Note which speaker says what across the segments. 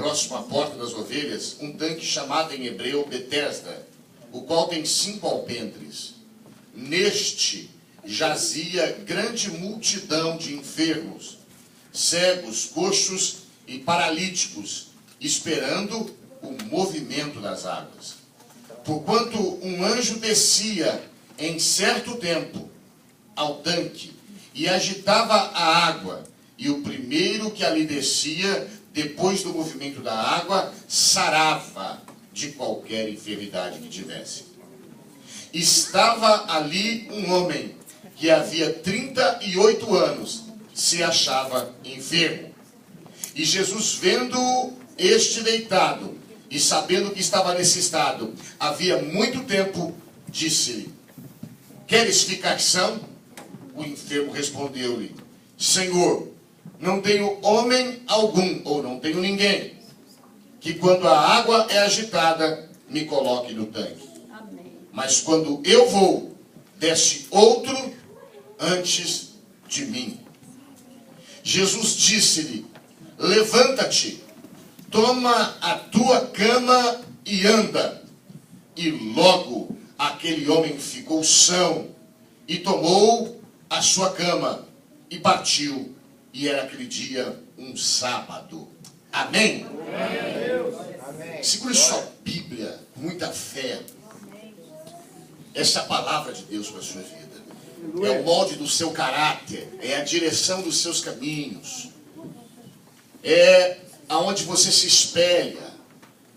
Speaker 1: próximo à porta das ovelhas, um tanque chamado em hebreu Betesda, o qual tem 5 alpendres. Neste jazia grande multidão de enfermos, cegos, coxos e paralíticos, esperando o movimento das águas. Porquanto um anjo descia em certo tempo ao tanque e agitava a água, e o primeiro que ali descia, depois do movimento da água, sarava de qualquer enfermidade que tivesse. Estava ali um homem que havia 38 anos se achava enfermo. E Jesus, vendo este deitado e sabendo que estava nesse estado havia muito tempo, disse-lhe: queres ficar são? O enfermo respondeu-lhe: Senhor, não tenho homem algum, ou não tenho ninguém, que quando a água é agitada, me coloque no tanque. Amém. Mas quando eu vou, desce outro antes de mim. Jesus disse-lhe: levanta-te, toma a tua cama e anda. E logo aquele homem ficou são, e tomou a sua cama, e partiu. E era aquele dia um sábado. Amém? Amém. Segure sua Bíblia, muita fé. Essa é a palavra de Deus para a sua vida. É o molde do seu caráter, é a direção dos seus caminhos, é aonde você se espelha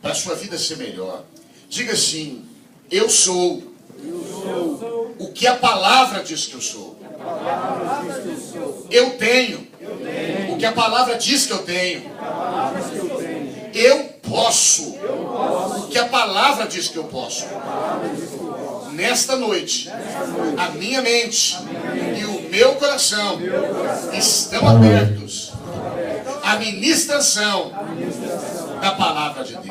Speaker 1: para a sua vida ser melhor. Diga assim: eu sou o que a palavra diz que eu sou. Eu tenho o que a palavra diz que eu tenho. Eu posso o que a palavra diz que eu posso. Nesta noite, a minha mente e o meu coração estão abertos à ministração da palavra de Deus.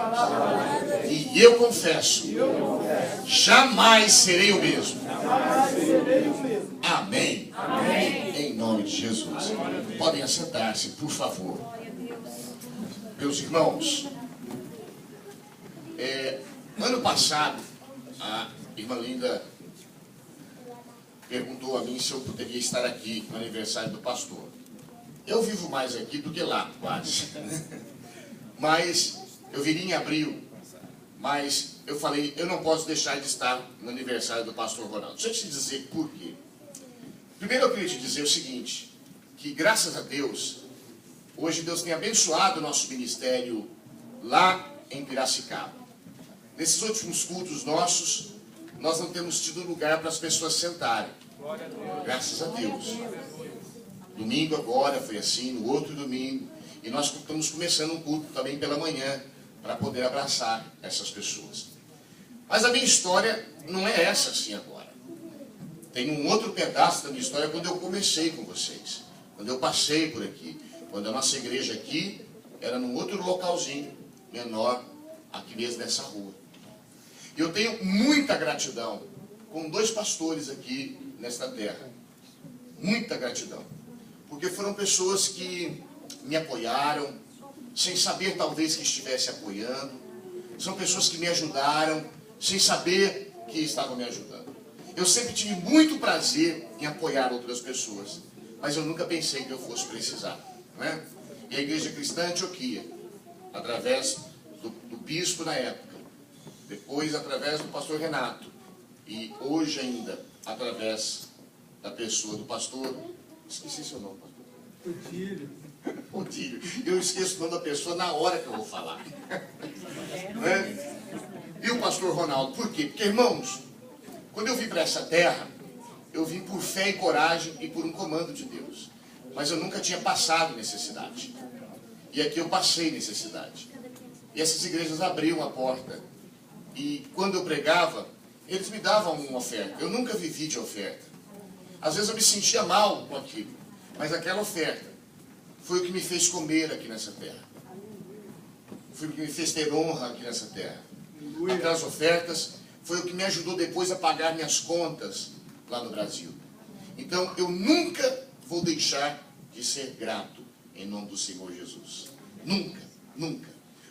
Speaker 1: E eu confesso, jamais serei o mesmo. Amém. Em nome de Jesus. Podem assentar-se, por favor. Meus irmãos, ano passado, a irmã Linda perguntou a mim se eu poderia estar aqui no aniversário do pastor. Eu vivo mais aqui do que lá, quase. Mas eu viria em abril. Mas eu falei, eu não posso deixar de estar no aniversário do pastor Ronaldo. Deixa eu te dizer por quê. Primeiro eu queria te dizer o seguinte, que graças a Deus, hoje Deus tem abençoado o nosso ministério lá em Piracicaba. Nesses últimos cultos nossos, nós não temos tido lugar para as pessoas sentarem. Graças a Deus. Domingo agora foi assim, no outro domingo. E nós estamos começando um culto também pela manhã, para poder abraçar essas pessoas. Mas a minha história não é essa assim agora. Tem um outro pedaço da minha história quando eu comecei com vocês. Quando eu passei por aqui. Quando a nossa igreja aqui era num outro localzinho, menor, aqui mesmo nessa rua. E eu tenho muita gratidão com 2 pastores aqui nesta terra. Muita gratidão. Porque foram pessoas que me apoiaram, sem saber talvez que estivesse apoiando. São pessoas que me ajudaram, sem saber que estavam me ajudando. Eu sempre tive muito prazer em apoiar outras pessoas, mas eu nunca pensei que eu fosse precisar. Não é? E a Igreja Cristã Antioquia, através do bispo na época, depois através do pastor Renato, e hoje ainda através da pessoa do pastor, esqueci seu nome, pastor. Otílio. Eu esqueço o nome da pessoa na hora que eu vou falar. Não é? E o pastor Ronaldo, por quê? Porque, irmãos, quando eu vim para essa terra, eu vim por fé e coragem e por um comando de Deus. Mas eu nunca tinha passado necessidade. E aqui eu passei necessidade. E essas igrejas abriam a porta. E quando eu pregava, eles me davam uma oferta. Eu nunca vivi de oferta. Às vezes eu me sentia mal com aquilo. Mas aquela oferta foi o que me fez comer aqui nessa terra. Foi o que me fez ter honra aqui nessa terra. Aquelas ofertas foi o que me ajudou depois a pagar minhas contas lá no Brasil. Então eu nunca vou deixar de ser grato em nome do Senhor Jesus. Nunca, nunca.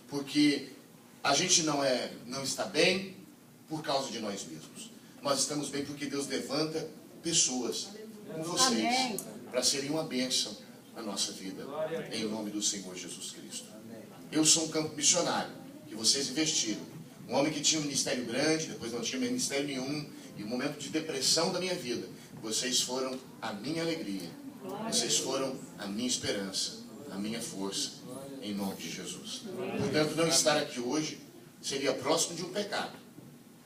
Speaker 1: porque a gente não está bem por causa de nós mesmos. Nós estamos bem porque Deus levanta pessoas como vocês para serem uma bênção na nossa vida, em nome do Senhor Jesus Cristo. Eu sou um campo missionário que vocês investiram. Um homem que tinha um ministério grande, depois não tinha ministério nenhum, e um momento de depressão da minha vida. Vocês foram a minha alegria. Vocês foram a minha esperança, a minha força, em nome de Jesus. Portanto, não estar aqui hoje seria próximo de um pecado,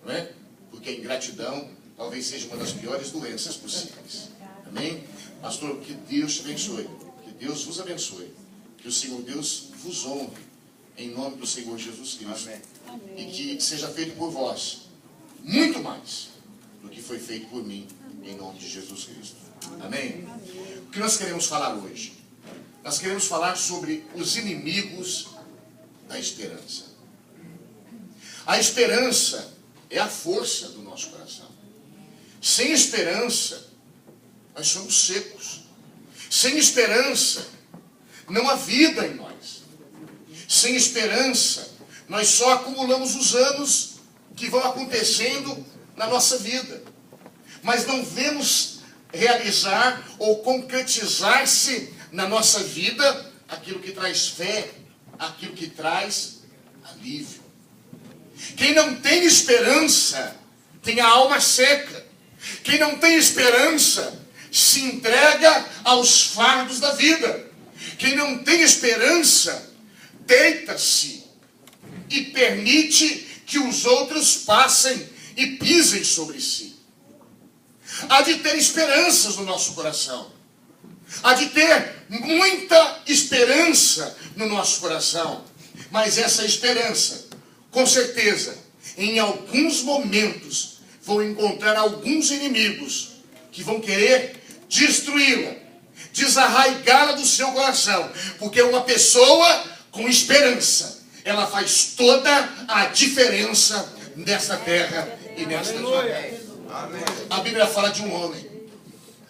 Speaker 1: não é? Porque a ingratidão talvez seja uma das piores doenças possíveis. Amém? Pastor, que Deus te abençoe, que Deus vos abençoe, que o Senhor Deus vos honre, em nome do Senhor Jesus Cristo. Amém. E que seja feito por vós muito mais do que foi feito por mim, em nome de Jesus Cristo. Amém? O que nós queremos falar hoje? Nós queremos falar sobre os inimigos da esperança. A esperança é a força do nosso coração. Sem esperança, nós somos secos. Sem esperança, não há vida em nós. Sem esperança, nós só acumulamos os anos que vão acontecendo na nossa vida. Mas não vemos realizar ou concretizar-se na nossa vida aquilo que traz fé, aquilo que traz alívio. Quem não tem esperança tem a alma seca. Quem não tem esperança se entrega aos fardos da vida. Quem não tem esperança deita-se e permite que os outros passem e pisem sobre si. Há de ter esperanças no nosso coração. Há de ter muita esperança no nosso coração. Mas essa esperança, com certeza, em alguns momentos, vão encontrar alguns inimigos que vão querer destruí-la, desarraigá-la do seu coração. Porque uma pessoa com esperança, ela faz toda a diferença nessa terra e nesta vida. A Bíblia fala de um homem.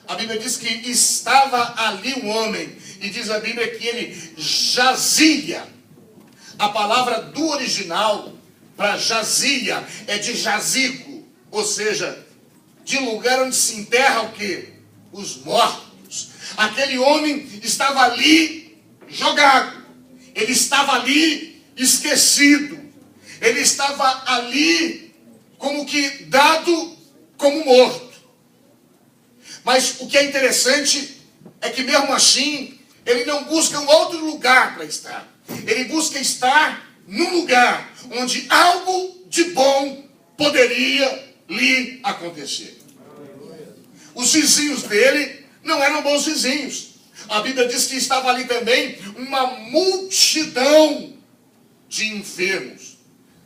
Speaker 1: A Bíblia diz que estava ali um homem. E diz a Bíblia que ele jazia. A palavra do original para jazia é de jazigo. Ou seja, de lugar onde se enterra o quê? Os mortos. Aquele homem estava ali jogado. Ele estava ali esquecido. Ele estava ali como que dado como morto. Mas o que é interessante é que mesmo assim, ele não busca um outro lugar para estar. Ele busca estar num lugar onde algo de bom poderia lhe acontecer. Os vizinhos dele não eram bons vizinhos. A Bíblia diz que estava ali também uma multidão de enfermos,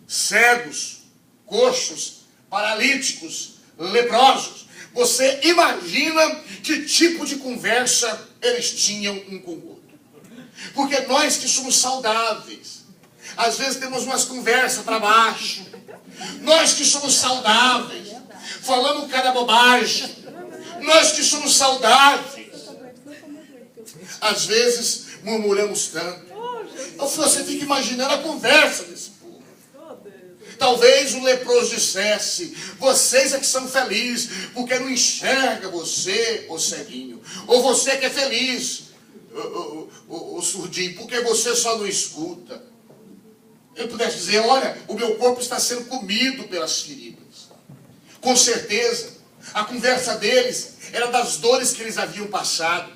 Speaker 1: cegos, coxos, paralíticos, leprosos. Você imagina que tipo de conversa eles tinham um com o outro? Porque nós que somos saudáveis, às vezes temos umas conversas para baixo. Nós que somos saudáveis, falamos cada bobagem. Nós que somos saudáveis, às vezes murmuramos tanto. Você fica imaginando a conversa desse povo. Talvez o leproso dissesse: vocês é que são felizes, porque não enxerga você, o ceguinho. Ou você que é feliz, o surdinho, porque você só não escuta. Ele pudesse dizer: olha, o meu corpo está sendo comido pelas feridas. Com certeza, a conversa deles era das dores que eles haviam passado,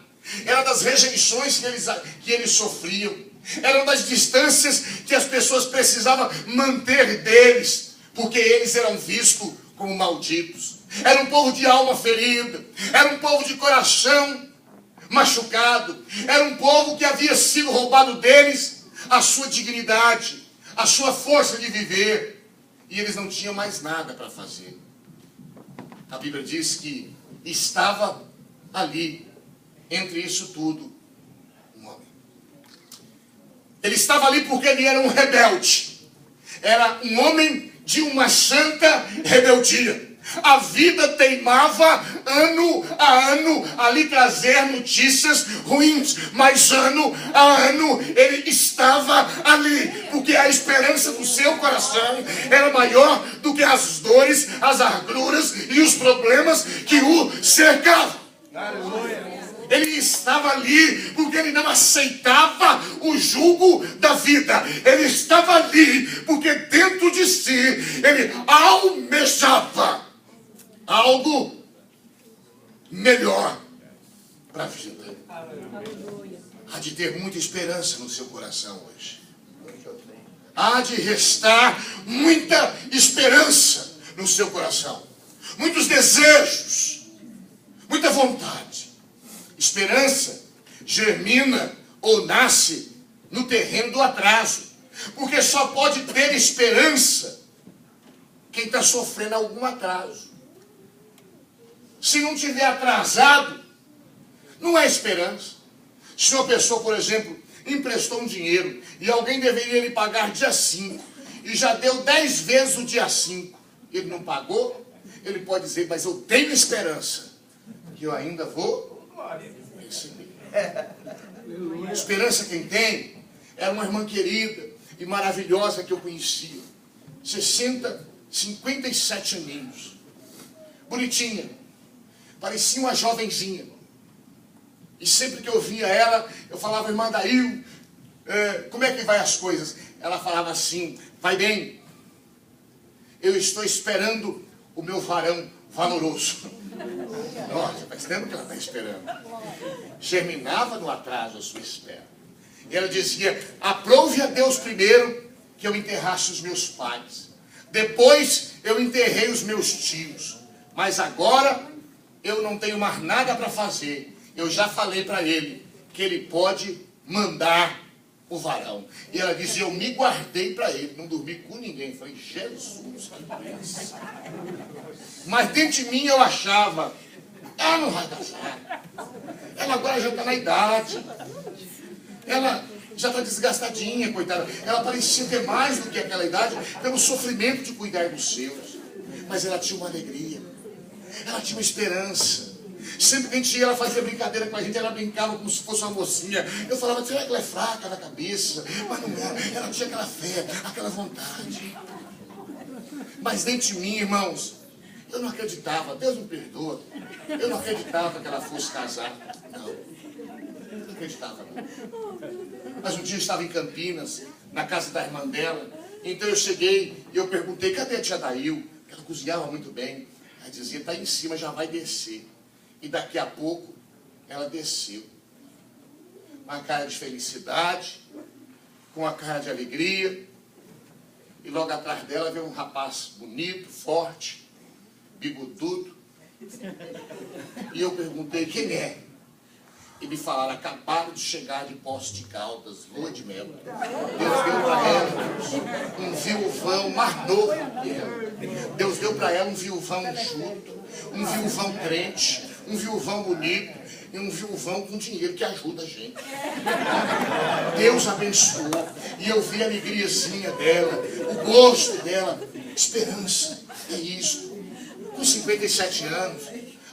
Speaker 1: era das rejeições que eles sofriam, eram das distâncias que as pessoas precisavam manter deles, porque eles eram vistos como malditos. Era um povo de alma ferida, era um povo de coração machucado, era um povo que havia sido roubado deles a sua dignidade, a sua força de viver, e eles não tinham mais nada para fazer. A Bíblia diz que estava ali, entre isso tudo, um homem. Ele estava ali porque ele era um rebelde. Era um homem de uma santa rebeldia. A vida teimava ano a ano a lhe trazer notícias ruins, mas ano a ano ele estava ali, porque a esperança do seu coração era maior do que as dores, as agruras e os problemas que o cercavam. Ele estava ali porque ele não aceitava o jugo da vida. Ele estava ali porque dentro de si ele almejava algo melhor para a vida. Há de ter muita esperança no seu coração hoje. Há de restar muita esperança no seu coração. Muitos desejos, muita vontade. Esperança germina ou nasce no terreno do atraso. Porque só pode ter esperança quem está sofrendo algum atraso. Se não tiver atrasado, não é esperança. Se uma pessoa, por exemplo, emprestou um dinheiro e alguém deveria lhe pagar dia 5 e já deu 10 vezes o dia 5, ele não pagou, ele pode dizer, mas eu tenho esperança que eu ainda vou receber. Esperança quem tem era uma irmã querida e maravilhosa que eu conhecia. 57 aninhos. Bonitinha. Parecia uma jovenzinha. E sempre que eu via ela, eu falava, irmã Dail, como é que vai as coisas? Ela falava assim, vai bem. Eu estou esperando o meu varão valoroso. Nossa, faz tempo que ela está esperando. Germinava no atraso a sua espera. E ela dizia, aprove a Deus primeiro que eu enterrasse os meus pais. Depois eu enterrei os meus tios. Mas agora eu não tenho mais nada para fazer. Eu já falei para ele que ele pode mandar o varão. E ela dizia, eu me guardei para ele. Não dormi com ninguém. Falei, Jesus, que bênção. Mas dentro de mim eu achava, ela não vai casar. Ela agora já está na idade. Ela já está desgastadinha, coitada. Ela parecia ter mais do que aquela idade pelo sofrimento de cuidar dos seus. Mas ela tinha uma alegria. Ela tinha uma esperança. Sempre que a gente ia, ela fazia brincadeira com a gente, ela brincava como se fosse uma mocinha. Eu falava, será que ela é fraca na cabeça? Mas não era. Ela tinha aquela fé, aquela vontade. Mas dentro de mim, irmãos, eu não acreditava, Deus me perdoa. Eu não acreditava que ela fosse casar. Não acreditava não. Mas um dia eu estava em Campinas, na casa da irmã dela. Então eu cheguei e eu perguntei, cadê a tia Dail? Ela cozinhava muito bem. Ela dizia, está em cima, já vai descer. E daqui a pouco, ela desceu. Com a cara de felicidade, com a cara de alegria. E logo atrás dela veio um rapaz bonito, forte, bigodudo. E eu perguntei, quem é? E me falaram, acabaram de chegar de Poços de Caldas, lua de mel. Deus deu para ela um viuvão mais novo que ela. Deus deu para ela um viuvão enxuto, um viuvão crente, um viuvão bonito e um viuvão com dinheiro que ajuda a gente. Deus abençoou. E eu vi a alegriazinha dela, o gosto dela, esperança. É isso. Com 57 anos.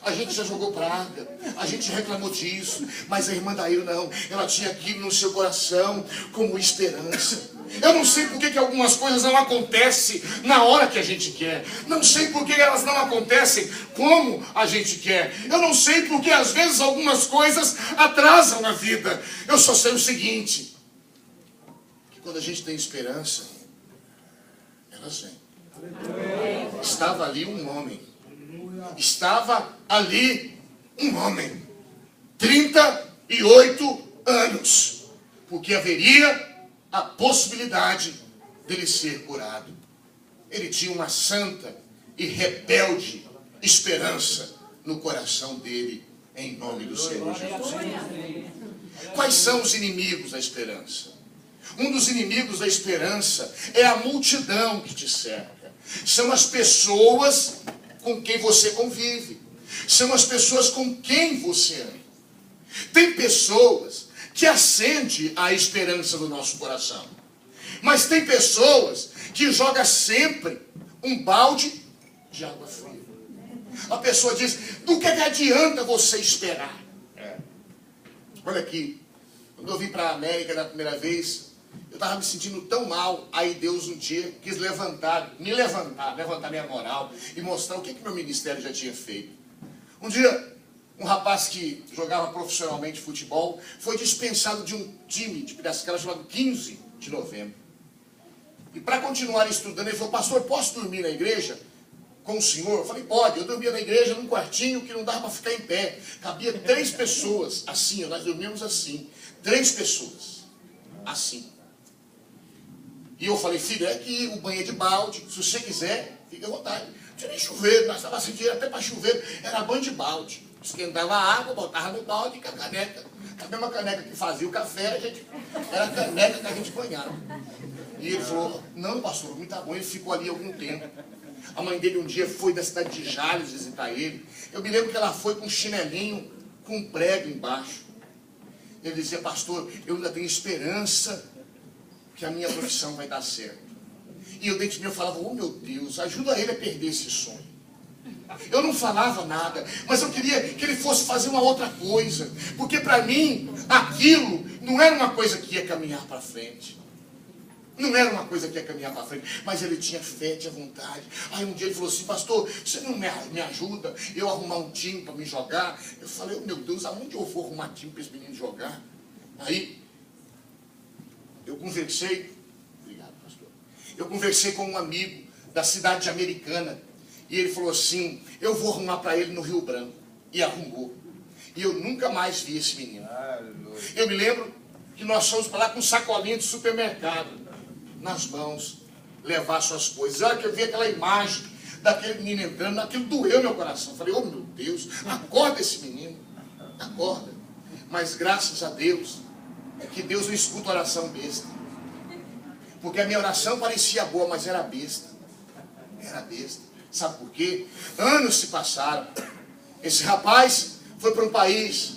Speaker 1: A gente já jogou praga, a gente reclamou disso, mas a irmã Dail não, ela tinha aquilo no seu coração como esperança. Eu não sei por que algumas coisas não acontecem na hora que a gente quer. Não sei por que elas não acontecem como a gente quer. Eu não sei por que às vezes algumas coisas atrasam na vida. Eu só sei o seguinte, que quando a gente tem esperança, elas vêm. Estava ali um homem. Estava ali um homem, 38 anos, porque haveria a possibilidade dele ser curado. Ele tinha uma santa e rebelde esperança no coração dele, em nome do Senhor Jesus. Quais são os inimigos da esperança? Um dos inimigos da esperança é a multidão que te cerca. São as pessoas com quem você convive. São as pessoas com quem você ama. Tem pessoas que acendem a esperança no nosso coração. Mas tem pessoas que jogam sempre um balde de água fria. A pessoa diz, do que adianta você esperar? Olha aqui, quando eu vim para a América da primeira vez, eu estava me sentindo tão mal. Aí Deus um dia quis levantar minha moral e mostrar o que meu ministério já tinha feito. Um dia, um rapaz que jogava profissionalmente futebol foi dispensado de um time de Piracicaba chamado 15 de novembro. E para continuar estudando, ele falou, pastor, posso dormir na igreja com o senhor? Eu falei, pode. Eu dormia na igreja num quartinho que não dava para ficar em pé. Cabia 3 pessoas, assim, nós dormíamos assim. 3 pessoas, assim. E eu falei, filho, é que o banho é de balde, se você quiser, fica à vontade. Não tinha nem chuveiro, nós estávamos sem dinheiro até para chuveiro, era banho de balde. Esquentava a água, botava no balde com a caneca. A mesma caneca que fazia o café, era a caneca que a gente banhava. E ele falou, não, pastor, muito bom. Ele ficou ali algum tempo. A mãe dele um dia foi da cidade de Jales visitar ele. Eu me lembro que ela foi com um chinelinho, com um prego embaixo. Ele dizia, pastor, eu ainda tenho esperança que a minha profissão vai dar certo. E eu dentro de mim eu falava, oh meu Deus, ajuda ele a perder esse sonho. Eu não falava nada, mas eu queria que ele fosse fazer uma outra coisa. Porque para mim, aquilo não era uma coisa que ia caminhar para frente. Não era uma coisa que ia caminhar para frente, mas ele tinha fé, tinha vontade. Aí um dia ele falou assim, pastor, você não me ajuda eu arrumar um time para me jogar? Eu falei, oh, meu Deus, aonde eu vou arrumar time para esse menino jogar? Aí, eu conversei, obrigado, pastor. Eu conversei com um amigo da cidade de Americana, e ele falou assim, eu vou arrumar para ele no Rio Branco. E arrumou. E eu nunca mais vi esse menino. Eu me lembro que nós fomos para lá com um sacolinho de supermercado nas mãos, levar suas coisas. A hora que eu vi aquela imagem daquele menino entrando, aquilo doeu meu coração. Eu falei, oh meu Deus, acorda esse menino, acorda. Mas graças a Deus, é que Deus não escuta oração besta. Porque a minha oração parecia boa, mas era besta. Era besta. Sabe por quê? Anos se passaram. Esse rapaz foi para um país,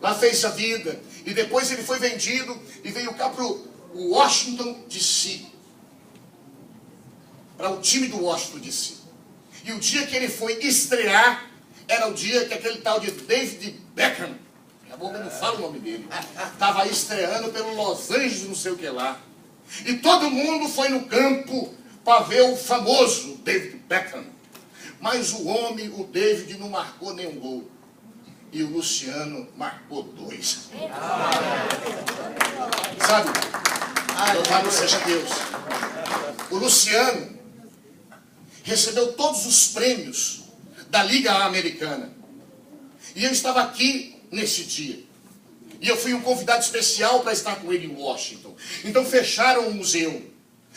Speaker 1: lá fez a vida, e depois ele foi vendido e veio cá para o Washington DC, para o time do Washington DC. E o dia que ele foi estrear era o dia que aquele tal de David Beckham, a boca não fala o nome dele, estava estreando pelo Los Angeles não sei o que lá. E todo mundo foi no campo para ver o famoso David Beckham. Mas o homem, o David, não marcou nenhum gol. E o Luciano marcou 2. Sabe? Louvado seja Deus. O Luciano recebeu todos os prêmios da Liga Americana. E eu estava aqui nesse dia. E eu fui um convidado especial para estar com ele em Washington. Então fecharam o museu.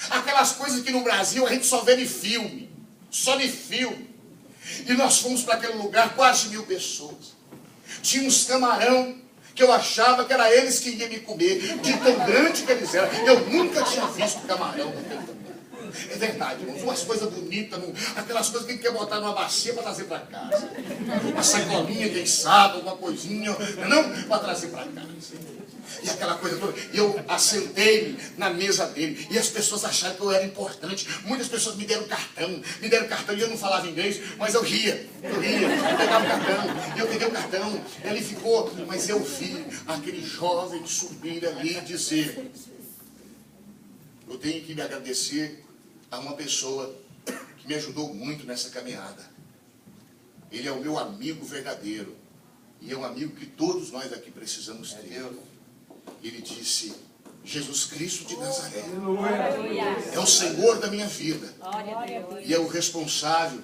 Speaker 1: Aquelas coisas que no Brasil a gente só vê de filme. Só de filme. E nós fomos para aquele lugar, quase 1000 pessoas. Tinha uns camarão que eu achava que era eles que iam me comer, de tão grande que eles eram. Eu nunca tinha visto camarão naquele tamanho. É verdade, irmãos, umas coisas bonitas, aquelas coisas que a gente quer botar numa bacia para trazer para casa. Uma sacolinha, quem sabe, alguma coisinha, não para trazer para casa. E aquela coisa toda. E eu assentei-me na mesa dele. E as pessoas acharam que eu era importante. Muitas pessoas me deram cartão. E eu não falava inglês, mas eu ria. Eu pegava o cartão. E eu peguei o cartão. Ele ficou. Mas eu vi aquele jovem subir ali e dizer: eu tenho que me agradecer a uma pessoa que me ajudou muito nessa caminhada. Ele é o meu amigo verdadeiro. E é um amigo que todos nós aqui precisamos ter. Ele disse: Jesus Cristo de Nazaré é o Senhor da minha vida e é o responsável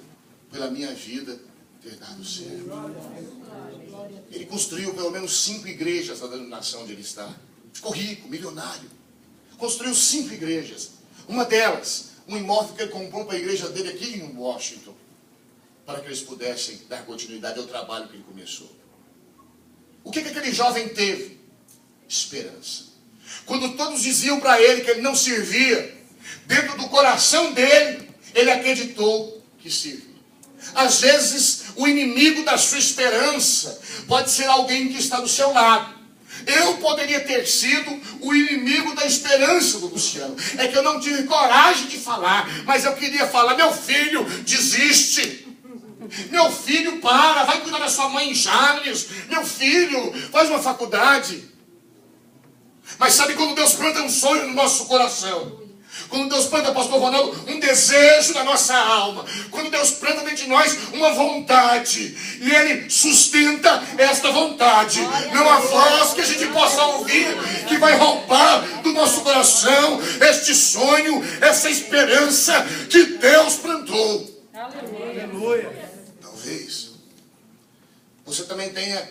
Speaker 1: pela minha vida ter dado certo. Ele construiu pelo menos 5 igrejas na denominação onde ele está. Ficou rico, milionário. Construiu 5 igrejas. Uma delas, um imóvel que ele comprou para a igreja dele aqui em Washington, para que eles pudessem dar continuidade ao trabalho que ele começou. O que aquele jovem teve? Esperança. Quando todos diziam para ele que ele não servia, dentro do coração dele, ele acreditou que servia. Às vezes, o inimigo da sua esperança pode ser alguém que está do seu lado. Eu poderia ter sido o inimigo da esperança do Luciano. É que eu não tive coragem de falar, mas eu queria falar: meu filho, desiste. Meu filho, vai cuidar da sua mãe em Charles. Meu filho, faz uma faculdade. Mas sabe quando Deus planta um sonho no nosso coração? Quando Deus planta, pastor Ronaldo, um desejo na nossa alma. Quando Deus planta dentro de nós uma vontade. E Ele sustenta esta vontade. Não há voz que a gente possa ouvir que vai roubar do nosso coração este sonho, essa esperança que Deus plantou. Aleluia. Talvez você também tenha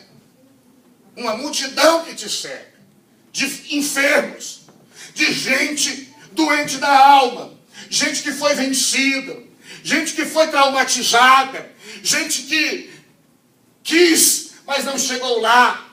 Speaker 1: uma multidão que te cerca. De enfermos. De gente doente da alma, gente que foi vencida, gente que foi traumatizada, gente que quis, mas não chegou lá.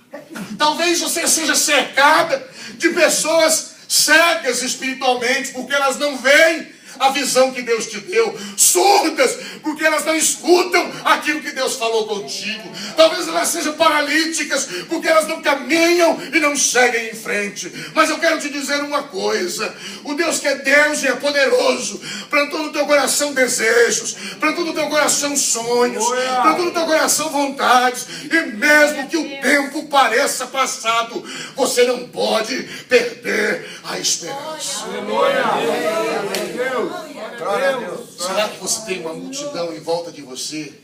Speaker 1: Talvez você seja cercada de pessoas cegas espiritualmente, porque elas não veem a visão que Deus te deu, surdas, porque elas não escutam aquilo que Deus falou contigo. Talvez elas sejam paralíticas, porque elas não caminham e não seguem em frente. Mas eu quero te dizer uma coisa: o Deus que é Deus e é poderoso, plantou no teu coração desejos, plantou no teu coração sonhos, plantou no teu coração vontades, e mesmo que o tempo pareça passado, você não pode perder a esperança. Aleluia! Será que você tem uma multidão em volta de você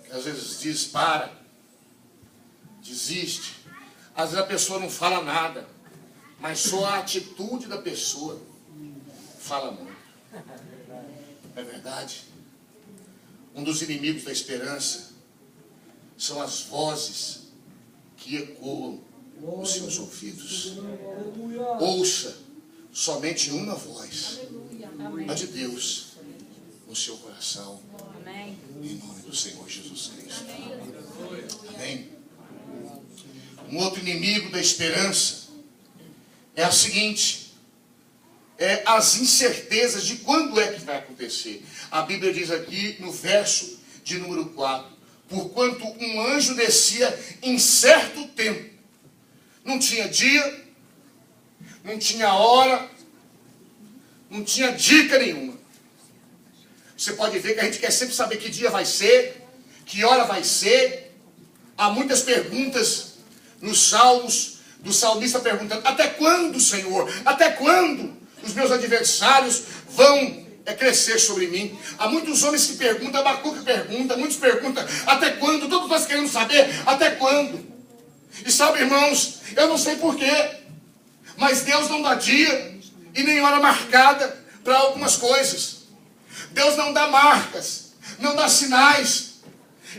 Speaker 1: que às vezes diz para, desiste? Às vezes a pessoa não fala nada, mas só a atitude da pessoa fala muito. É verdade? Um dos inimigos da esperança são as vozes que ecoam nos seus ouvidos. Ouça somente uma voz, a de Deus, no seu coração. Amém. Em nome do Senhor Jesus Cristo. Amém. Um outro inimigo da esperança é a seguinte: é as incertezas de quando é que vai acontecer. A Bíblia diz aqui no verso de número 4: porquanto um anjo descia em certo tempo. Não tinha dia, não tinha hora, não tinha dica nenhuma. Você pode ver que a gente quer sempre saber que dia vai ser, que hora vai ser. Há muitas perguntas nos salmos, do salmista perguntando: até quando, Senhor? Até quando os meus adversários vão crescer sobre mim? Há muitos homens que perguntam, Abacuque pergunta, muitos perguntam: até quando? Todos nós queremos saber até quando. E sabe, irmãos, eu não sei porquê, mas Deus não dá dia e nem hora marcada para algumas coisas. Deus não dá marcas, não dá sinais.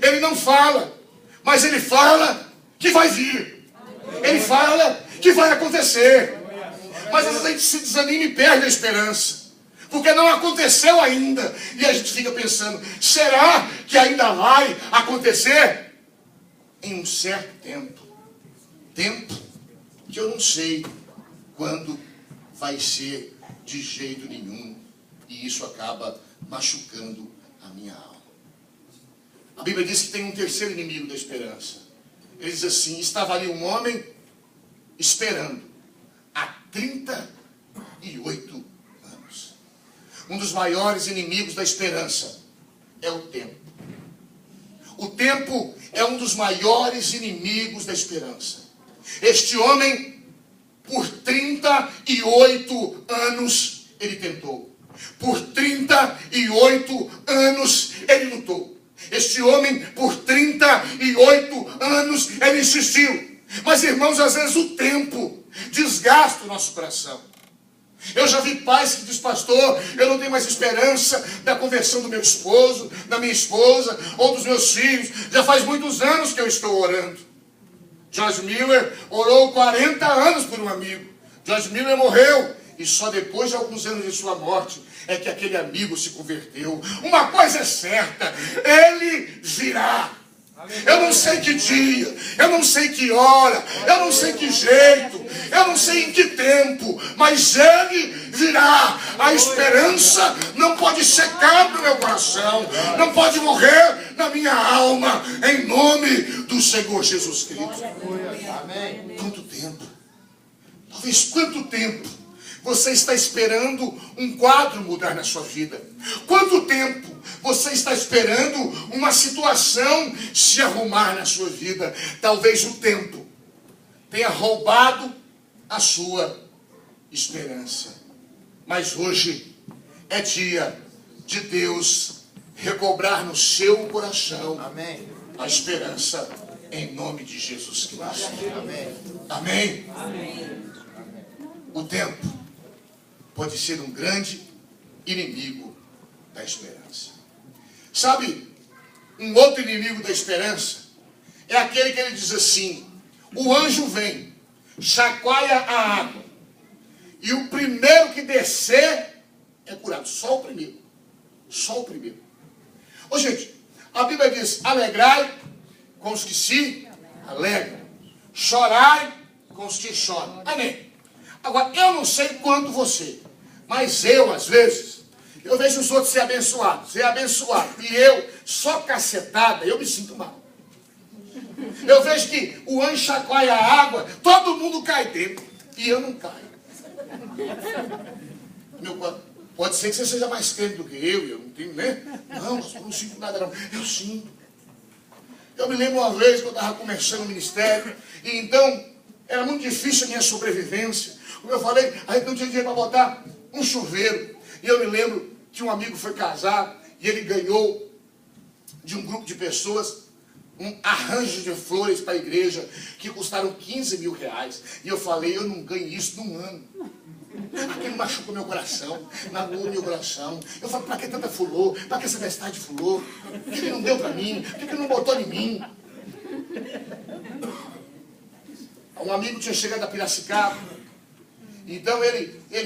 Speaker 1: Ele não fala, mas Ele fala que vai vir. Ele fala que vai acontecer. Mas às vezes a gente se desanima e perde a esperança, porque não aconteceu ainda. E a gente fica pensando: será que ainda vai acontecer? Em um certo tempo. Tempo que eu não sei quando vai ser de jeito nenhum. E isso acaba machucando a minha alma. A Bíblia diz que tem um terceiro inimigo da esperança. Ele diz assim: estava ali um homem esperando há 38 anos. Um dos maiores inimigos da esperança é o tempo. O tempo é um dos maiores inimigos da esperança. Este homem, por 38 anos, ele tentou. Por 38 anos, ele lutou. Este homem, por 38 anos, ele insistiu. Mas, irmãos, às vezes o tempo desgasta o nosso coração. Eu já vi pais que dizem: pastor, eu não tenho mais esperança da conversão do meu esposo, da minha esposa ou dos meus filhos. Já faz muitos anos que eu estou orando. George Miller orou 40 anos por um amigo. George Miller morreu, e só depois de alguns anos de sua morte é que aquele amigo se converteu. Uma coisa é certa: ele virá. Eu não sei que dia, eu não sei que hora, eu não sei que jeito, eu não sei em que tempo, mas ele virá. A esperança não pode secar no meu coração, não pode morrer na minha alma, em nome do Senhor Jesus Cristo. Amém. Quanto tempo? Talvez quanto tempo você está esperando um quadro mudar na sua vida? Quanto tempo Você está esperando uma situação se arrumar na sua vida. Talvez o tempo tenha roubado a sua esperança. Mas hoje é dia de Deus recobrar no seu coração a esperança em nome de Jesus Cristo. Amém. O tempo pode ser um grande inimigo da esperança. Sabe, um outro inimigo da esperança é aquele que ele diz assim: o anjo vem, chacoalha a água, e o primeiro que descer é curado. Só o primeiro. Só o primeiro. Ô gente, a Bíblia diz: alegrai com os que se alegram, chorai com os que choram. Amém. Agora, eu não sei quanto você, mas eu, às vezes, eu vejo os outros ser abençoados, e eu, só cacetada, eu me sinto mal. Eu vejo que o anjo chacoalha a água, todo mundo cai dentro, e eu não caio. Pode ser que você seja mais crente do que eu não tenho, né? Não, eu não sinto nada não. Eu sinto. Eu me lembro uma vez que eu estava começando o ministério, e então era muito difícil a minha sobrevivência. Como eu falei, a gente não tinha dinheiro para botar um chuveiro. E eu me lembro que um amigo foi casar, e ele ganhou de um grupo de pessoas um arranjo de flores para a igreja, que custaram 15 mil reais. E eu falei, eu não ganho isso num ano. Aquilo machucou meu coração, magoou meu coração. Eu falo, para que tanta flor? Para que essa tempestade de flor? Por que ele não deu para mim? Por que ele não botou em mim? Um amigo tinha chegado a Piracicaba, então ele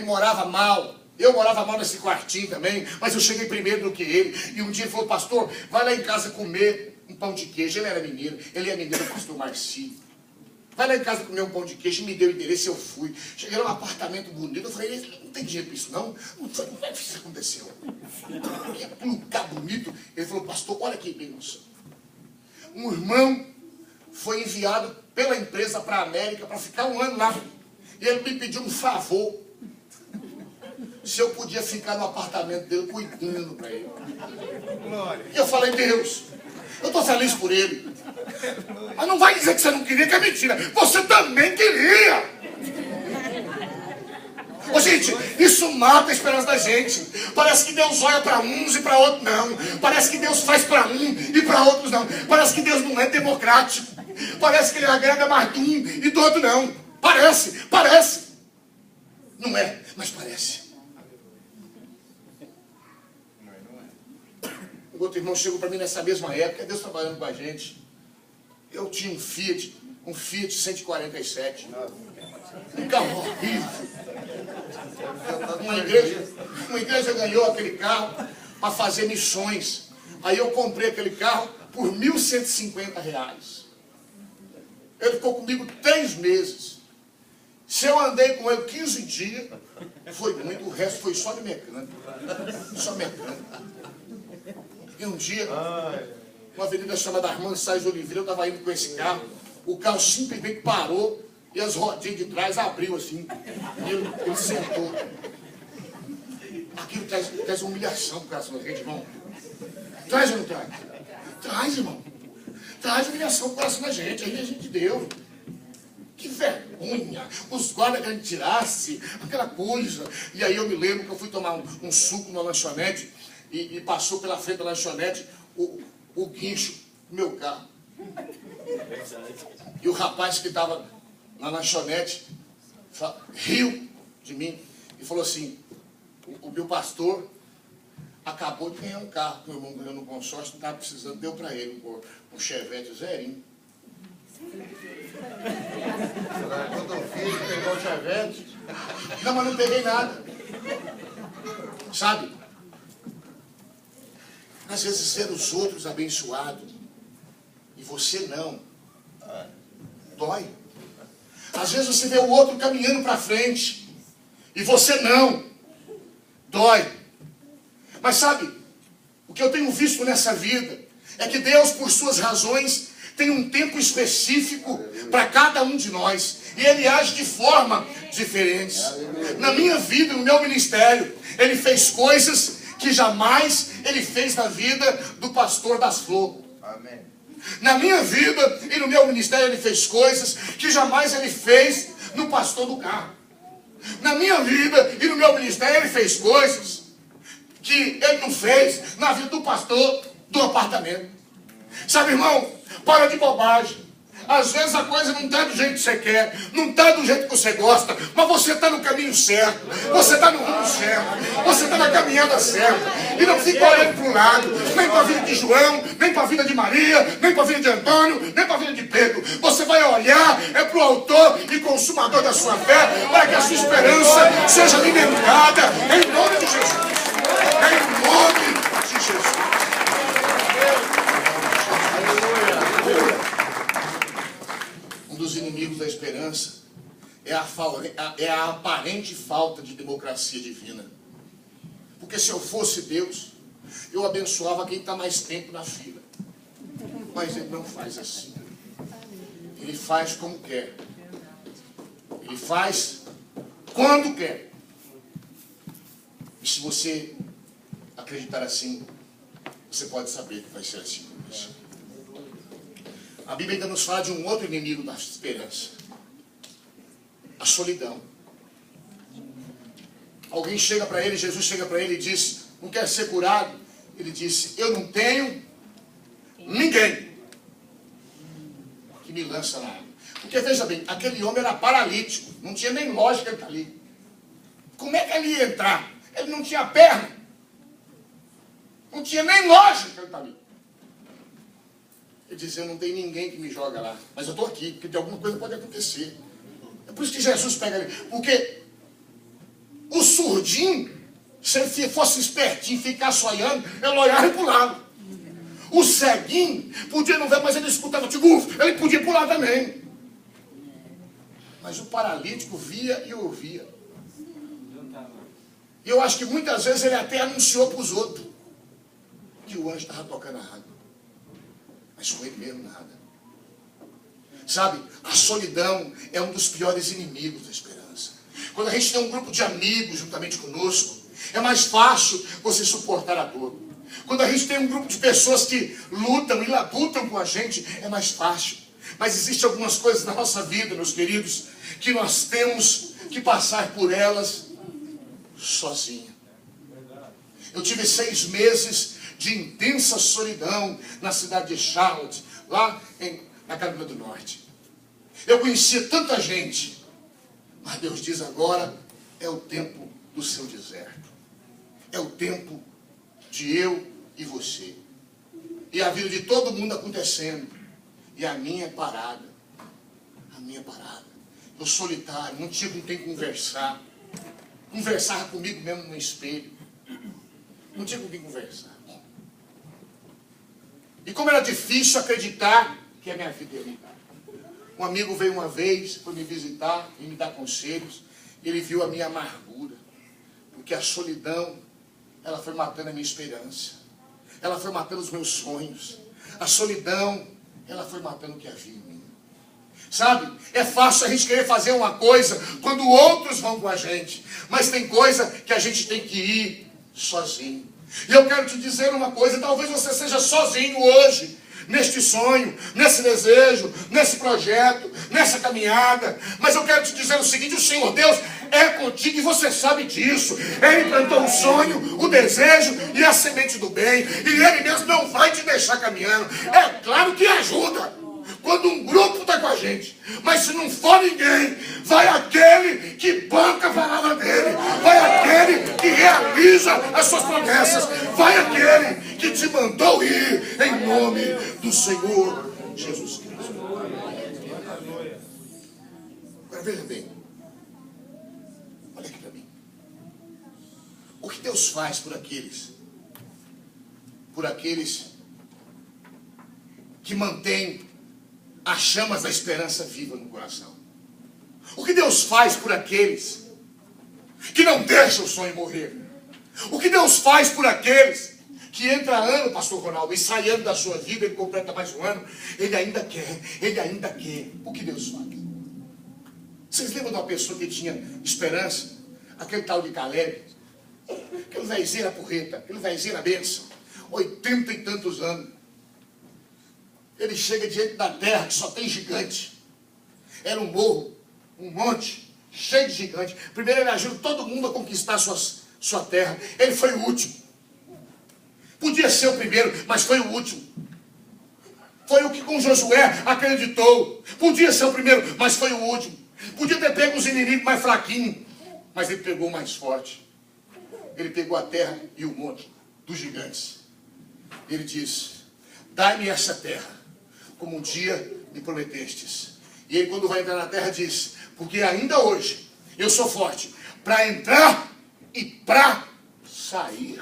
Speaker 1: morava mal. Eu morava mal nesse quartinho também, mas eu cheguei primeiro do que ele. E um dia ele falou, pastor, vai lá em casa comer um pão de queijo. Ele era mineiro, o pastor Marci. Vai lá em casa comer um pão de queijo, e me deu o endereço, eu fui. Cheguei num apartamento bonito, eu falei, não tem dinheiro para isso não? Não é que isso aconteceu. Um lugar bonito. Ele falou, pastor, olha que bênção. Um irmão foi enviado pela empresa para a América para ficar um ano lá. E ele me pediu um favor. Se eu podia ficar no apartamento dele cuidando para ele. E eu falei, Deus, eu estou feliz por ele. Mas não vai dizer que você não queria, que é mentira. Você também queria. Ô, gente, isso mata a esperança da gente. Parece que Deus olha para uns e para outros não. Parece que Deus faz para um e para outros não. Parece que Deus não é democrático. Parece que ele agrada mais de um e do outro não. Parece. Não é, mas parece. O outro irmão chegou para mim nessa mesma época, Deus trabalhando com a gente. Eu tinha um Fiat 147. Um carro horrível. Uma igreja ganhou aquele carro para fazer missões. Aí eu comprei aquele carro por R$ 1.150. Ele ficou comigo 3 meses. Se eu andei com ele 15 dias, foi muito, o resto foi só de mecânico. Só mecânico. E um dia, uma avenida chamada Armando Sais de Oliveira, eu estava indo com esse carro, o carro simplesmente parou e as rodinhas de trás abriu assim. E ele sentou. Aquilo traz humilhação para o coração da gente, irmão. Traz ou não traz? Traz, irmão. Traz humilhação para o coração da gente. Aí a gente deu. Que vergonha. Os guardas que a gente tirasse, aquela coisa. E aí eu me lembro que eu fui tomar um suco na lanchonete e passou pela frente da lanchonete o guincho do meu carro. E o rapaz que estava na lanchonete riu de mim e falou assim, o meu pastor acabou de ganhar um carro, que meu irmão ganhou no consórcio, não estava precisando, deu para ele um Chevette zerinho. Quando eu fiz, pegou o Chevette. Não, mas não peguei nada. Sabe? Às vezes ser os outros abençoados e você não, dói. Às vezes você vê o outro caminhando para frente e você não, dói. Mas sabe, o que eu tenho visto nessa vida é que Deus, por suas razões, tem um tempo específico para cada um de nós. E Ele age de forma diferente. Na minha vida, no meu ministério, Ele fez coisas que jamais ele fez na vida do pastor das flores.
Speaker 2: Amém.
Speaker 1: Na minha vida e no meu ministério ele fez coisas que jamais ele fez no pastor do carro. Na minha vida e no meu ministério ele fez coisas que ele não fez na vida do pastor do apartamento. Sabe, irmão, para de bobagem. Às vezes a coisa não está do jeito que você quer, não está do jeito que você gosta, mas você está no caminho certo, você está no rumo certo, você está na caminhada certa. E não fica olhando para um lado, nem para a vida de João, nem para a vida de Maria, nem para a vida de Antônio, nem para a vida de Pedro. Você vai olhar para o autor e consumador da sua fé, para que a sua esperança seja alimentada em nome de Jesus. Em nome de Jesus. Um dos inimigos da esperança é a aparente falta de democracia divina. Porque se eu fosse Deus, eu abençoava quem está mais tempo na fila. Mas ele não faz assim. Ele faz como quer. Ele faz quando quer. E se você acreditar assim, você pode saber que vai ser assim. A Bíblia ainda nos fala de um outro inimigo da esperança. A solidão. Alguém chega para ele, Jesus chega para ele e diz, não quer ser curado? Ele disse, eu não tenho ninguém que me lança na água. Porque veja bem, aquele homem era paralítico, não tinha nem lógica ele estar ali. Como é que ele ia entrar? Ele não tinha perna. Não tinha nem lógica ele estar ali. Ele dizia, não tem ninguém que me joga lá. Mas eu estou aqui, porque de alguma coisa pode acontecer. É por isso que Jesus pega ele. Porque o surdinho, se ele fosse espertinho, ficar sonhando, ele olhava e pulava. O ceguinho podia não ver, mas ele escutava, tipo, ele podia pular também. Mas o paralítico via e ouvia. E eu acho que muitas vezes ele até anunciou para os outros que o anjo estava tocando a água. Mas com ele mesmo nada. Sabe, a solidão é um dos piores inimigos da esperança. Quando a gente tem um grupo de amigos juntamente conosco, é mais fácil você suportar a dor. Quando a gente tem um grupo de pessoas que lutam e labutam com a gente, é mais fácil. Mas existem algumas coisas na nossa vida, meus queridos, que nós temos que passar por elas sozinho. Eu tive 6 meses de intensa solidão na cidade de Charlotte, lá na Carolina do Norte. Eu conhecia tanta gente, mas Deus diz agora, é o tempo do seu deserto. É o tempo de eu e você. E a vida de todo mundo acontecendo. E a minha é parada. A minha é parada. Eu solitário, não tinha com quem conversar. Conversava comigo mesmo no espelho. Não tinha com quem conversar. E como era difícil acreditar que a minha vida ia mudar. Um amigo veio uma vez, foi me visitar e me dar conselhos. E ele viu a minha amargura. Porque a solidão, ela foi matando a minha esperança. Ela foi matando os meus sonhos. A solidão, ela foi matando o que havia em mim. Sabe, é fácil a gente querer fazer uma coisa quando outros vão com a gente. Mas tem coisa que a gente tem que ir sozinho. E eu quero te dizer uma coisa, talvez você seja sozinho hoje, neste sonho, nesse desejo, nesse projeto, nessa caminhada. Mas eu quero te dizer o seguinte, o Senhor Deus é contigo e você sabe disso. Ele plantou o sonho, o desejo e a semente do bem. E Ele mesmo não vai te deixar caminhando. É claro que ajuda quando um grupo está com a gente. Mas se não for ninguém, vai aquele que banca a palavra dele. Vai aquele que realiza as suas promessas. Vai aquele que te mandou ir em nome do Senhor Jesus Cristo. Agora veja bem. Olha aqui para mim. O que Deus faz por aqueles que mantêm as chamas da esperança viva no coração? O que Deus faz por aqueles que não deixam o sonho morrer? O que Deus faz por aqueles que entra ano, pastor Ronaldo, e sai ano da sua vida, ele completa mais um ano, ele ainda quer. O que Deus faz? Vocês lembram de uma pessoa que tinha esperança? Aquele tal de Caleb. Aquele velhinho na porreta, aquele velhinho na bênção, 80 e tantos anos. Ele chega diante da terra que só tem gigante. Era um morro, um monte, cheio de gigante. Primeiro ele ajuda todo mundo a conquistar sua terra. Ele foi o último. Podia ser o primeiro, mas foi o último. Foi o que com Josué acreditou. Podia ser o primeiro, mas foi o último. Podia ter pego os inimigos mais fraquinhos, mas ele pegou o mais forte. Ele pegou a terra e o monte dos gigantes. Ele diz: dai-me essa terra, como um dia me prometestes. E ele, quando vai entrar na terra, diz: porque ainda hoje eu sou forte para entrar e para sair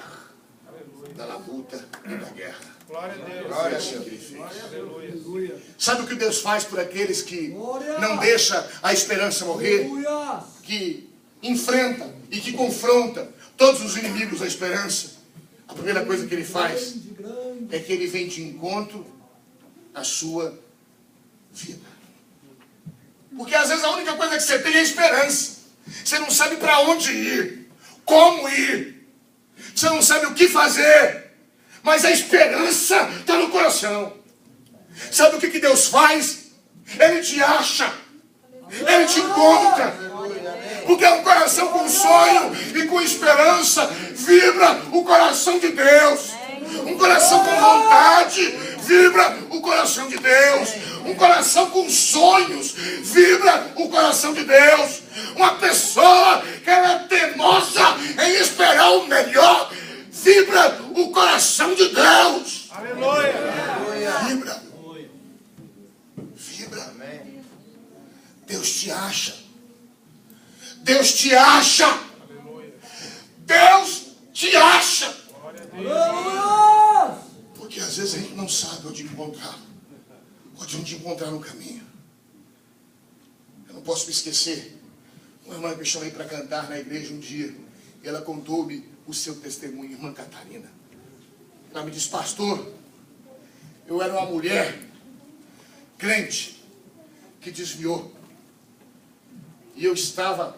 Speaker 1: da labuta e da guerra.
Speaker 2: Glória a Deus.
Speaker 1: Glória a Deus que ele fez.
Speaker 2: Aleluia.
Speaker 1: Sabe o que Deus faz por aqueles que não deixam a esperança morrer? Que enfrenta e que confronta todos os inimigos da esperança. A primeira coisa que ele faz é que ele vem de encontro à sua vida. Porque às vezes a única coisa que você tem é esperança. Você não sabe para onde ir, como ir. Você não sabe o que fazer. Mas a esperança está no coração. Sabe o que Deus faz? Ele te acha. Ele te encontra. Porque é um coração com sonho e com esperança. Vibra o coração de Deus. Um coração com vontade. Vibra o coração de Deus. Um coração com sonhos. Vibra o coração de Deus. Uma pessoa que ela é teimosa em esperar o melhor. Vibra o coração de Deus.
Speaker 2: Aleluia.
Speaker 1: Vibra. Vibra. Deus te acha. Deus te acha. Deus te acha. Porque às vezes a gente não sabe onde encontrar. Onde encontrar no caminho. Eu não posso me esquecer. Uma irmã que eu chamei para cantar na igreja um dia. E ela contou-me o seu testemunho, irmã Catarina. Ela me disse: pastor, eu era uma mulher crente que desviou. E eu estava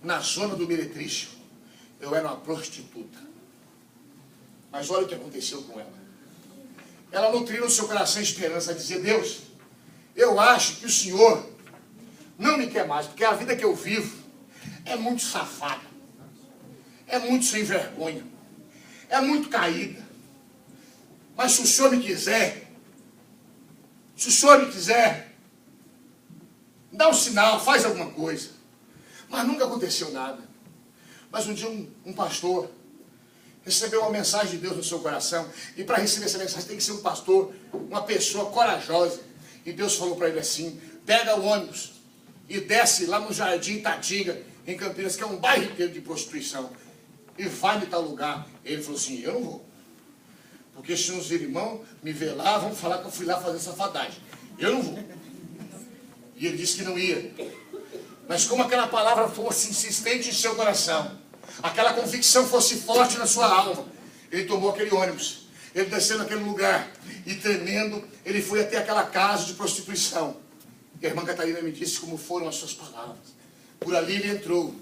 Speaker 1: na zona do meretrício. Eu era uma prostituta. Mas olha o que aconteceu com ela. Ela nutriu no seu coração a esperança a dizer: Deus, eu acho que o Senhor não me quer mais, porque a vida que eu vivo é muito safada. É muito sem vergonha. É muito caída. Mas se o Senhor me quiser, dá um sinal, faz alguma coisa. Mas nunca aconteceu nada. Mas um dia um pastor recebeu uma mensagem de Deus no seu coração. E para receber essa mensagem tem que ser um pastor, uma pessoa corajosa. E Deus falou para ele assim: pega o ônibus e desce lá no Jardim Tatinga, em Campinas, que é um bairro inteiro de prostituição. E vai de tal lugar. Ele falou assim: eu não vou. Porque se uns irmãos me ver lá, vão falar que eu fui lá fazer safadagem. Eu não vou. E ele disse que não ia. Mas como aquela palavra fosse insistente em seu coração, aquela convicção fosse forte na sua alma, ele tomou aquele ônibus. Ele desceu naquele lugar. E tremendo, ele foi até aquela casa de prostituição. E a irmã Catarina me disse como foram as suas palavras. Por ali ele entrou.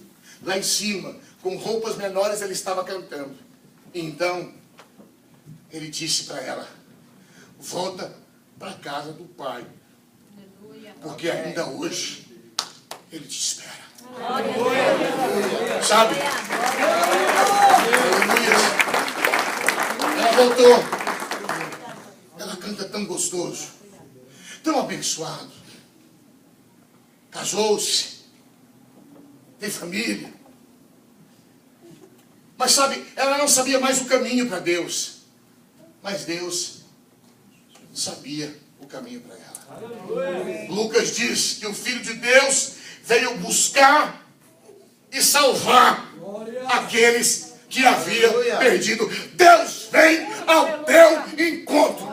Speaker 1: Lá em cima, com roupas menores, ele estava cantando. E então, ele disse para ela: volta para a casa do Pai. Porque ainda hoje, Ele te espera. Sabe? Ela voltou. Ela canta tão gostoso. Tão abençoado. Casou-se. Tem família. Mas sabe, ela não sabia mais o caminho para Deus. Mas Deus sabia o caminho para ela. Lucas diz que o Filho de Deus veio buscar e salvar aqueles que havia perdido. Deus vem ao teu encontro.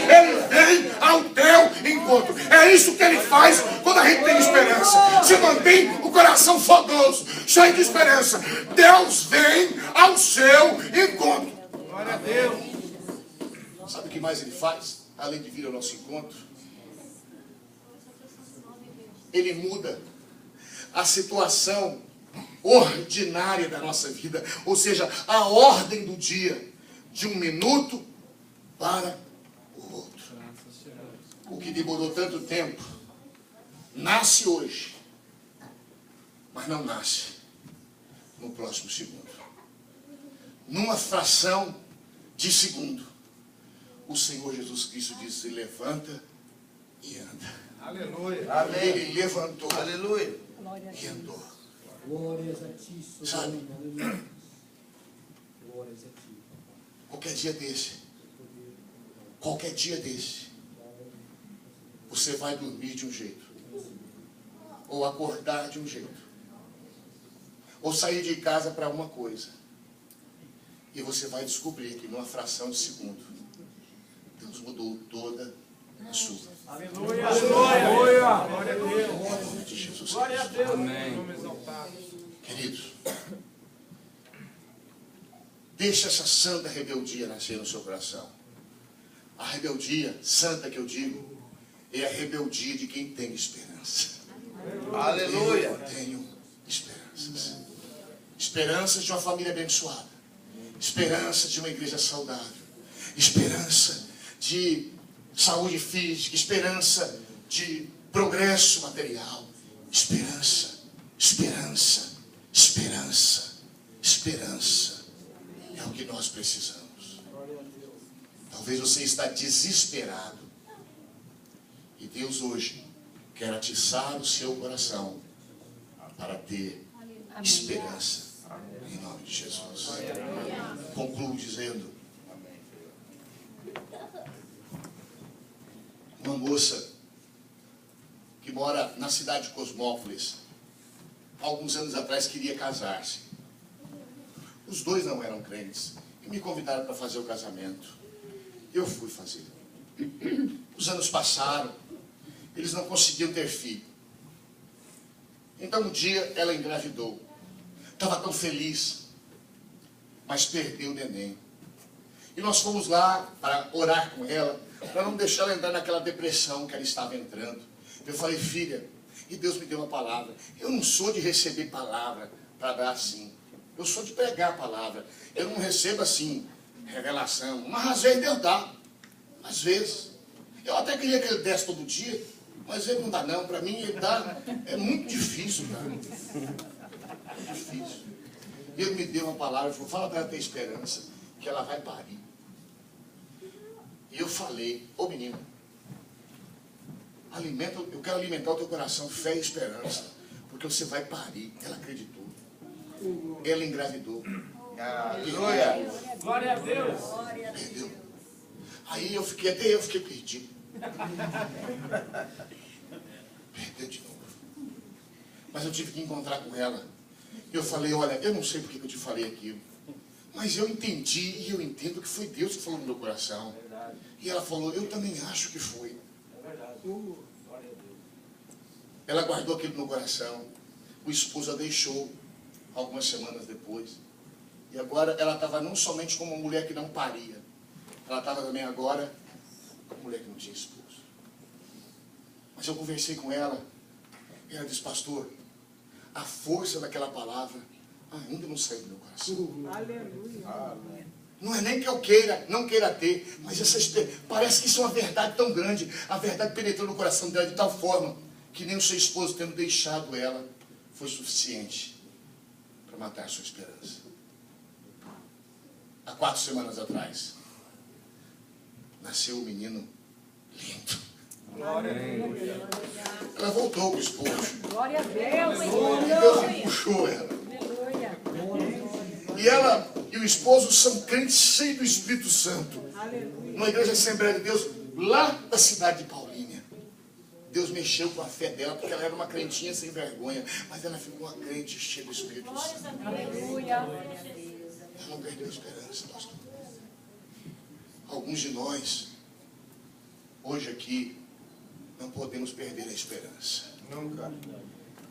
Speaker 1: Ele vem ao teu encontro. É isso que Ele faz quando a gente tem esperança. Se mantém o coração fogoso, cheio de esperança. Deus vem ao seu encontro.
Speaker 2: Glória a Deus.
Speaker 1: Sabe o que mais Ele faz? Além de vir ao nosso encontro, Ele muda a situação ordinária da nossa vida, ou seja, a ordem do dia, de um minuto para o outro. O que demorou tanto tempo, nasce hoje, mas não nasce no próximo segundo. Numa fração de segundo, o Senhor Jesus Cristo disse: levanta e anda.
Speaker 2: Aleluia.
Speaker 3: Amém.
Speaker 1: Ele levantou
Speaker 3: Aleluia.
Speaker 1: e andou.
Speaker 4: Glórias a ti,
Speaker 1: Sabe?
Speaker 4: soberano. Aleluia. Glórias a ti.
Speaker 1: Qualquer dia desse, você vai dormir de um jeito, ou acordar de um jeito, ou sair de casa para uma coisa, e você vai descobrir que numa fração de segundo, Deus mudou toda a sua.
Speaker 2: Aleluia. Aleluia. Glória a Deus.
Speaker 1: Em nome de Jesus
Speaker 2: Glória a
Speaker 1: Cristo.
Speaker 2: Deus. Nome exaltado.
Speaker 1: Queridos, deixa essa santa rebeldia nascer no seu coração. A rebeldia santa que eu digo é a rebeldia de quem tem esperança.
Speaker 3: Aleluia.
Speaker 1: Eu tenho esperanças. Esperanças de uma família abençoada. Esperança de uma igreja saudável. Esperança de saúde física. Esperança de progresso material. Esperança, esperança, esperança, esperança. É o que nós precisamos. Talvez você está desesperado. E Deus hoje quer atiçar o seu coração para ter esperança. Em nome de Jesus. Concluo dizendo: uma moça que mora na cidade de Cosmópolis, alguns anos atrás queria casar-se. Os dois não eram crentes e me convidaram para fazer o casamento. Eu fui fazer. Os anos passaram, eles não conseguiam ter filho. Então um dia ela engravidou. Estava tão feliz, mas perdeu o neném. E nós fomos lá para orar com ela, para não deixar ela entrar naquela depressão que ela estava entrando. Eu falei: filha, e Deus me deu uma palavra. Eu não sou de receber palavra para dar assim. Eu sou de pregar a palavra. Eu não recebo assim, revelação. Mas às vezes Deus dá. Às vezes. Eu até queria que ele desse todo dia, mas ele não dá não. Para mim ele dá. É muito difícil, cara. É difícil. Ele me deu uma palavra, falou: fala para ela ter esperança, que ela vai parir. E eu falei: ô menino, eu quero alimentar o teu coração, fé e esperança, porque você vai parir. Ela acreditou. Ela engravidou.
Speaker 3: Aleluia.
Speaker 2: Glória a Deus.
Speaker 1: Perdeu. Aí até eu fiquei perdido. Perdeu de novo. Mas eu tive que encontrar com ela. Eu falei: olha, eu não sei porque que eu te falei aquilo, mas eu entendi e eu entendo que foi Deus que falou no meu coração. E ela falou: eu também acho que foi. Ela guardou aquilo no coração. O esposo a deixou algumas semanas depois. E agora ela estava não somente como uma mulher que não paria, ela estava também agora como uma mulher que não tinha esposo. Mas eu conversei com ela e ela disse: pastor, a força daquela palavra ainda não saiu do meu coração.
Speaker 2: Aleluia.
Speaker 1: Não é nem que eu não queira ter, mas parece que isso é uma verdade tão grande. A verdade penetrou no coração dela de tal forma que nem o seu esposo tendo deixado ela foi suficiente para matar a sua esperança. Há 4 semanas atrás, nasceu um menino lindo.
Speaker 2: Glória a Deus.
Speaker 1: Ela voltou com o esposo.
Speaker 5: Glória a Deus.
Speaker 1: E Deus puxou ela.
Speaker 5: Aleluia.
Speaker 1: E ela e o esposo são crentes cheios do Espírito Santo.
Speaker 5: Aleluia.
Speaker 1: Numa igreja Assembleia de Deus, lá da cidade de Paulínia. Deus mexeu com a fé dela, porque ela era uma crentinha sem vergonha. Mas ela ficou uma crente cheia do Espírito Santo.
Speaker 5: Aleluia.
Speaker 1: Ela não perdeu a esperança, pastor. Alguns de nós, hoje aqui, não podemos perder a esperança.
Speaker 3: Nunca.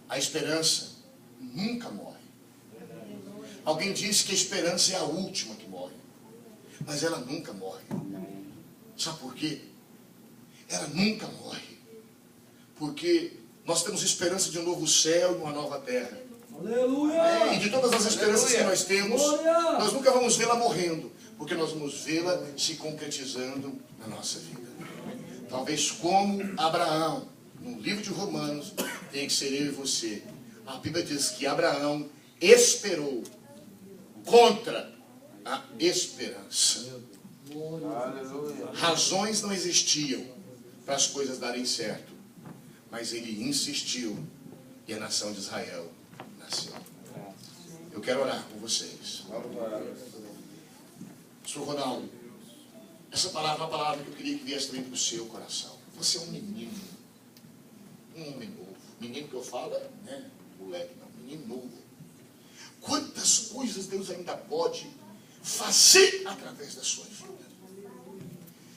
Speaker 1: A esperança nunca morre. Alguém disse que a esperança é a última que morre. Mas ela nunca morre. Sabe por quê? Ela nunca morre. Porque nós temos esperança de um novo céu e uma nova terra.
Speaker 4: Aleluia.
Speaker 1: E de todas as esperanças que nós temos, nós nunca vamos vê-la morrendo, porque nós vamos vê-la se concretizando na nossa vida. Talvez como Abraão, no livro de Romanos, tem que ser eu e você. A Bíblia diz que Abraão esperou contra a esperança.
Speaker 3: Aleluia.
Speaker 1: Razões não existiam para as coisas darem certo, mas ele insistiu e a nação de Israel nasceu. Eu quero orar com vocês. Pastor Ronaldo, essa palavra é uma palavra que eu queria que viesse dentro do seu coração. Você é um menino, um homem novo. Menino que eu falo, né? Moleque, não, menino novo. Quantas coisas Deus ainda pode fazer através da sua vida.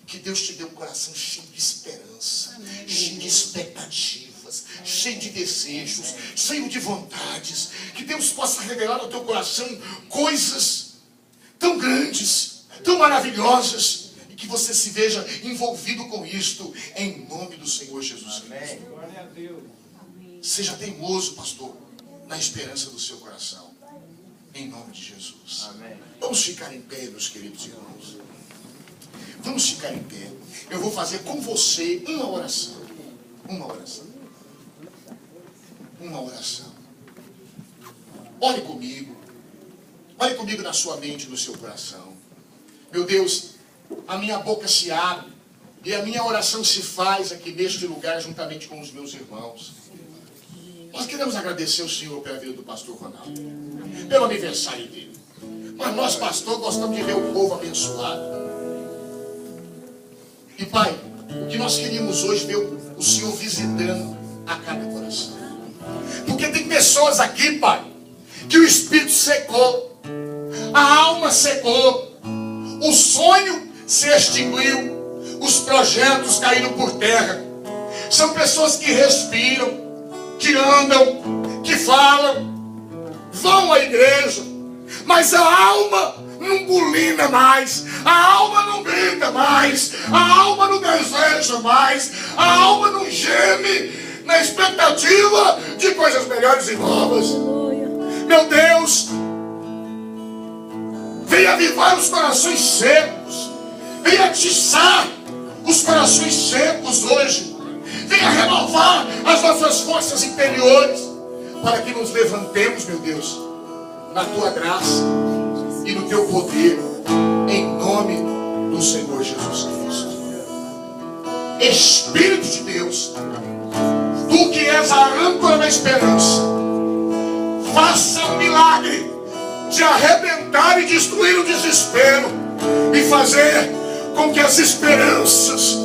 Speaker 1: Que Deus te dê um coração cheio de esperança, cheio de expectativas, cheio de desejos, cheio de vontades. Que Deus possa revelar ao teu coração coisas tão grandes, tão maravilhosas, e que você se veja envolvido com isto, em nome do Senhor Jesus Cristo.
Speaker 2: Glória a Deus.
Speaker 1: Seja teimoso, pastor, na esperança do seu coração, em nome de Jesus.
Speaker 3: Amém.
Speaker 1: Vamos ficar em pé, meus queridos irmãos. Vamos ficar em pé. Eu vou fazer com você uma oração. Uma oração. Uma oração. Ore comigo. Ore comigo na sua mente e no seu coração. Meu Deus, a minha boca se abre e a minha oração se faz aqui neste lugar juntamente com os meus irmãos. Nós queremos agradecer ao Senhor pela vida do pastor Ronaldo, pelo aniversário dele. Mas nós, pastor, gostamos de ver o povo abençoado. E Pai, o que nós queríamos hoje ver o Senhor visitando a cada coração. Porque tem pessoas aqui, Pai, que o Espírito secou, a alma secou, o sonho se extinguiu, os projetos caíram por terra. São pessoas que respiram, que andam, que falam, vão à igreja, mas a alma não bulina mais, a alma não grita mais, a alma não deseja mais, a alma não geme na expectativa de coisas melhores e novas. Meu Deus, venha avivar os corações secos, venha atiçar os corações secos hoje, venha renovar as nossas forças interiores, para que nos levantemos, meu Deus, na Tua graça e no Teu poder, em nome do Senhor Jesus Cristo. Espírito de Deus, Tu que és a âncora da esperança, faça um milagre de arrebentar e destruir o desespero e fazer com que as esperanças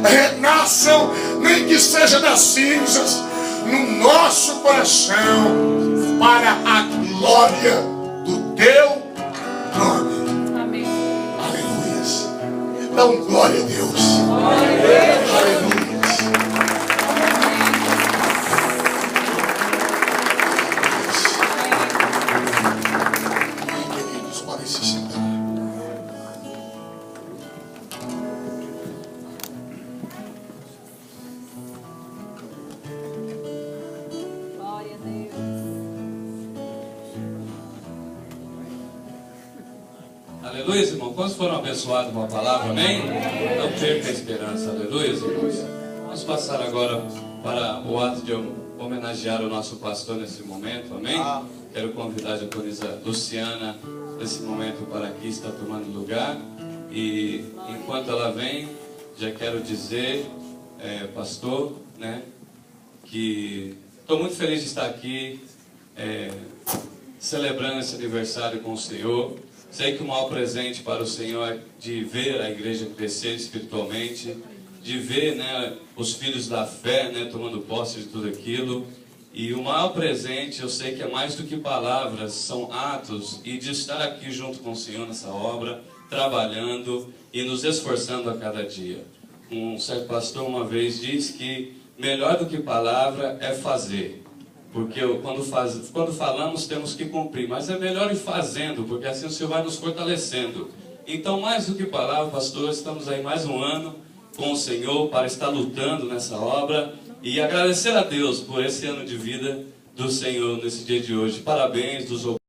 Speaker 1: renasçam, nem que seja das cinzas, no nosso coração, para a glória do Teu nome.
Speaker 5: Amém.
Speaker 1: Aleluias. Dá um glória a Deus. Aleluias. Amém, queridos, podem se sentar.
Speaker 5: Glória a Deus.
Speaker 6: Aleluia, irmão. Quantos foram abençoados com a palavra? Amém? Não perca a esperança. Aleluia, irmãos. Vamos passar agora para o ato de homenagear o nosso pastor nesse momento. Amém? Quero convidar a diaconisa Luciana nesse momento para aqui, está tomando lugar. E enquanto ela vem, já quero dizer, pastor, né, que estou muito feliz de estar aqui celebrando esse aniversário com o Senhor. Sei que o maior presente para o Senhor é de ver a igreja crescer espiritualmente, de ver, né, os filhos da fé, né, tomando posse de tudo aquilo. E o maior presente, eu sei que é mais do que palavras, são atos, e de estar aqui junto com o Senhor nessa obra, trabalhando e nos esforçando a cada dia. Um certo pastor uma vez disse que melhor do que palavra é fazer. Porque quando falamos temos que cumprir, mas é melhor ir fazendo, porque assim o Senhor vai nos fortalecendo. Então, mais do que palavra, pastor, estamos aí mais um ano com o Senhor para estar lutando nessa obra e agradecer a Deus por esse ano de vida do Senhor nesse dia de hoje. Parabéns dos